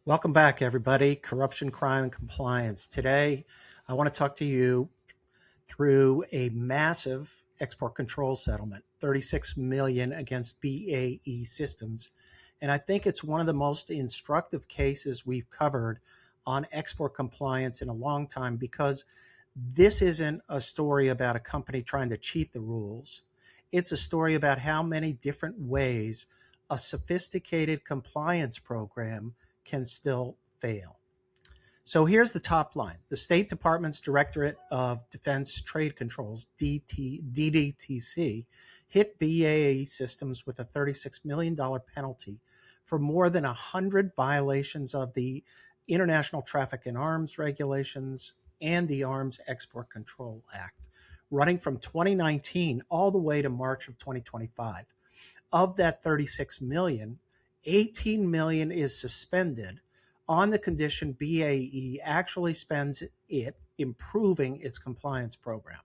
Welcome back, everybody. Corruption, crime, and compliance. Today, I want to talk to you through a massive export control settlement, 36 million against BAE Systems. And I think it's one of the most instructive cases we've covered on export compliance in a long time because this isn't a story about a company trying to cheat the rules. It's a story about how many different ways a sophisticated compliance program can still fail. So here's the top line. The State Department's Directorate of Defense Trade Controls, DDTC, hit BAE Systems with a $36 million penalty for more than 100 violations of the International Traffic in Arms regulations and the Arms Export Control Act, running from 2019 all the way to March of 2025. Of that 36 million, 18 million is suspended on the condition BAE actually spends it improving its compliance program.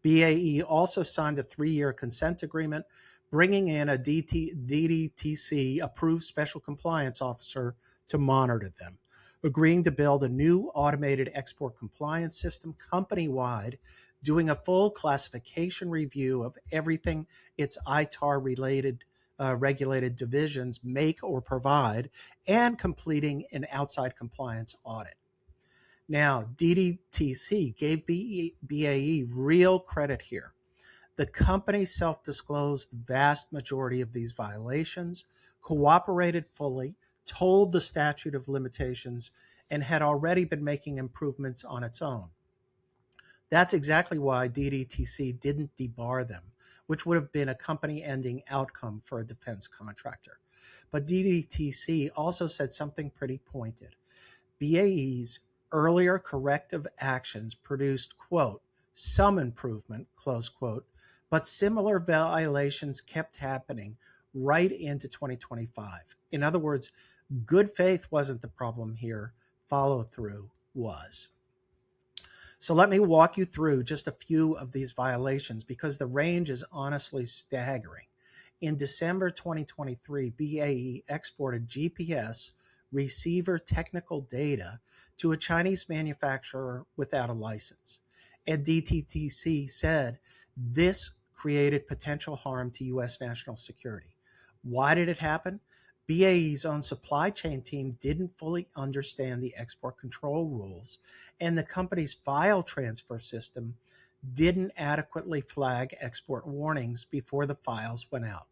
BAE also signed a 3-year consent agreement, bringing in a DDTC approved special compliance officer to monitor them, agreeing to build a new automated export compliance system company-wide, doing a full classification review of everything its ITAR related regulated divisions make or provide, and completing an outside compliance audit. Now, DDTC gave BAE real credit here. The company self-disclosed the vast majority of these violations, cooperated fully, told the statute of limitations, and had already been making improvements on its own. That's exactly why DDTC didn't debar them, which would have been a company-ending outcome for a defense contractor. But DDTC also said something pretty pointed. BAE's earlier corrective actions produced, quote, some improvement, close quote, but similar violations kept happening right into 2025. In other words, good faith wasn't the problem here, follow through was. So let me walk you through just a few of these violations because the range is honestly staggering. In December 2023, BAE exported GPS receiver technical data to a Chinese manufacturer without a license. And DTTC said this created potential harm to U.S. national security. Why did it happen? BAE's own supply chain team didn't fully understand the export control rules, and the company's file transfer system didn't adequately flag export warnings before the files went out.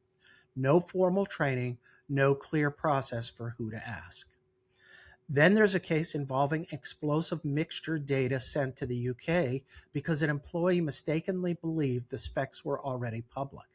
No formal training, no clear process for who to ask. Then there's a case involving explosive mixture data sent to the UK because an employee mistakenly believed the specs were already public.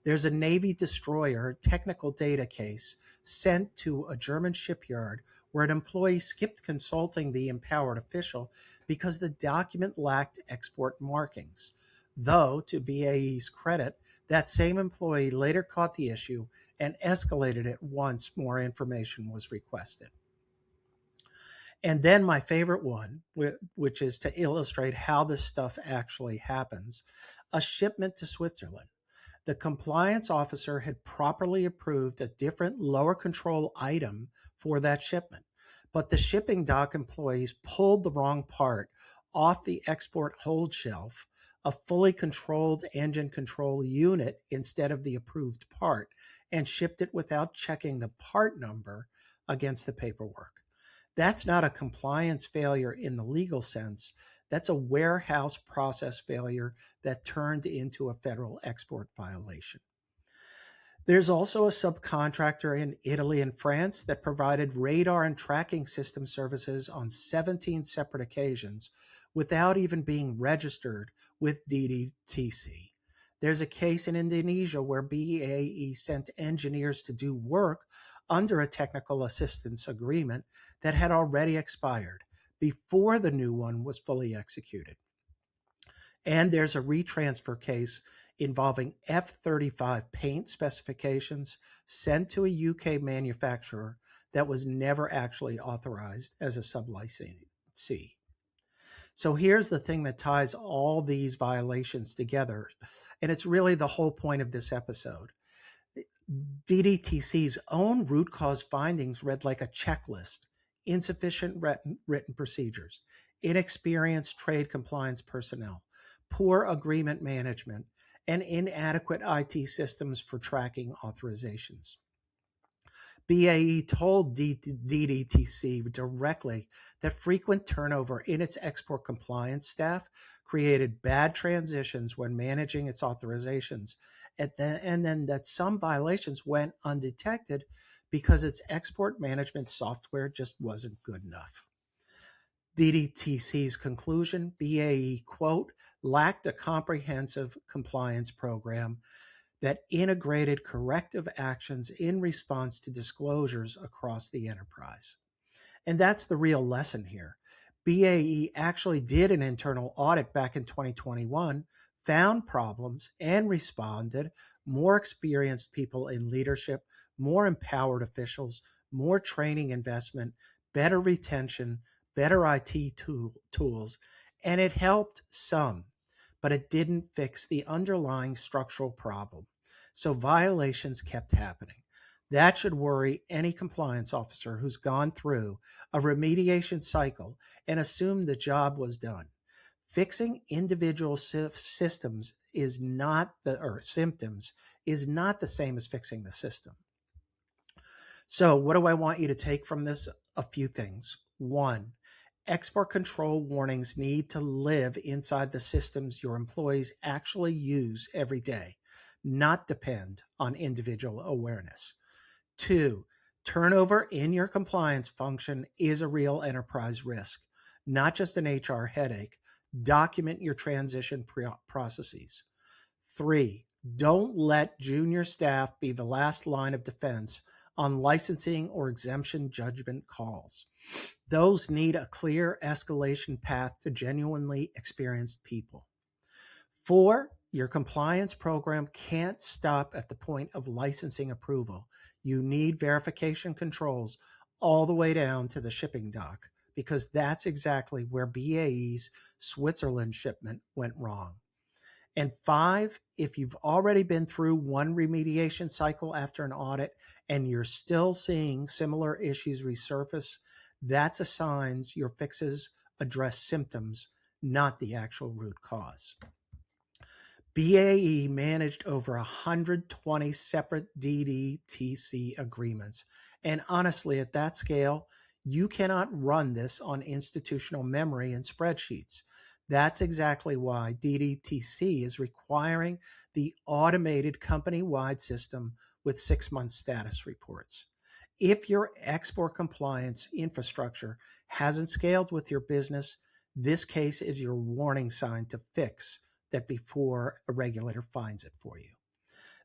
There's a Navy destroyer technical data case sent to a German shipyard where an employee skipped consulting the empowered official because the document lacked export markings. Though, to BAE's credit, that same employee later caught the issue and escalated it once more information was requested. And then my favorite one, which is to illustrate how this stuff actually happens, a shipment to Switzerland. The compliance officer had properly approved a different lower control item for that shipment, but the shipping dock employees pulled the wrong part off the export hold shelf, a fully controlled engine control unit instead of the approved part, and shipped it without checking the part number against the paperwork. That's not a compliance failure in the legal sense. That's a warehouse process failure that turned into a federal export violation. There's also a subcontractor in Italy and France that provided radar and tracking system services on 17 separate occasions without even being registered with DDTC. There's a case in Indonesia where BAE sent engineers to do work under a technical assistance agreement that had already expired before the new one was fully executed. And there's a retransfer case involving F-35 paint specifications sent to a UK manufacturer that was never actually authorized as a sublicensee. So here's the thing that ties all these violations together, and it's really the whole point of this episode. DDTC's own root cause findings read like a checklist: insufficient written procedures, inexperienced trade compliance personnel, poor agreement management, and inadequate IT systems for tracking authorizations. BAE told DDTC directly that frequent turnover in its export compliance staff created bad transitions when managing its authorizations, and then that some violations went undetected because its export management software just wasn't good enough. DDTC's conclusion: BAE, quote, lacked a comprehensive compliance program that integrated corrective actions in response to disclosures across the enterprise. And that's the real lesson here. BAE actually did an internal audit back in 2021, found problems, and responded. More experienced people in leadership, more empowered officials, more training investment, better retention, better IT tools, and it helped some, but it didn't fix the underlying structural problem. So violations kept happening. That should worry any compliance officer who's gone through a remediation cycle and assumed the job was done. Fixing individual systems is not or symptoms is not the same as fixing the system. So, what do I want you to take from this? A few things. One, export control warnings need to live inside the systems your employees actually use every day, not depend on individual awareness. Two, turnover in your compliance function is a real enterprise risk, not just an HR headache. Document your transition processes. Three, don't let junior staff be the last line of defense on licensing or exemption judgment calls. Those need a clear escalation path to genuinely experienced people. Four, your compliance program can't stop at the point of licensing approval. You need verification controls all the way down to the shipping dock, because that's exactly where BAE's Switzerland shipment went wrong. And five, if you've already been through one remediation cycle after an audit and you're still seeing similar issues resurface, that's a sign your fixes address symptoms, not the actual root cause. BAE managed over 120 separate DDTC agreements. And honestly, at that scale, you cannot run this on institutional memory and spreadsheets. That's exactly why DDTC is requiring the automated company-wide system with 6-month status reports. If your export compliance infrastructure hasn't scaled with your business, this case is your warning sign to fix that before a regulator finds it for you.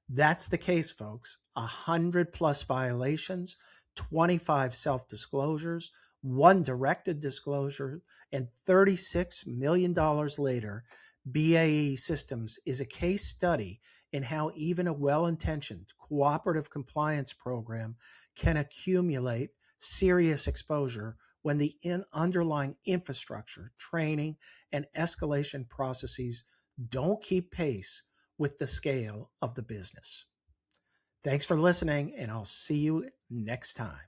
That's the case, folks. 100+ violations, 25 self-disclosures, 1 directed disclosure, and $36 million later, BAE Systems is a case study in how even a well-intentioned cooperative compliance program can accumulate serious exposure when the underlying infrastructure, training, and escalation processes don't keep pace with the scale of the business. Thanks for listening, and I'll see you next time.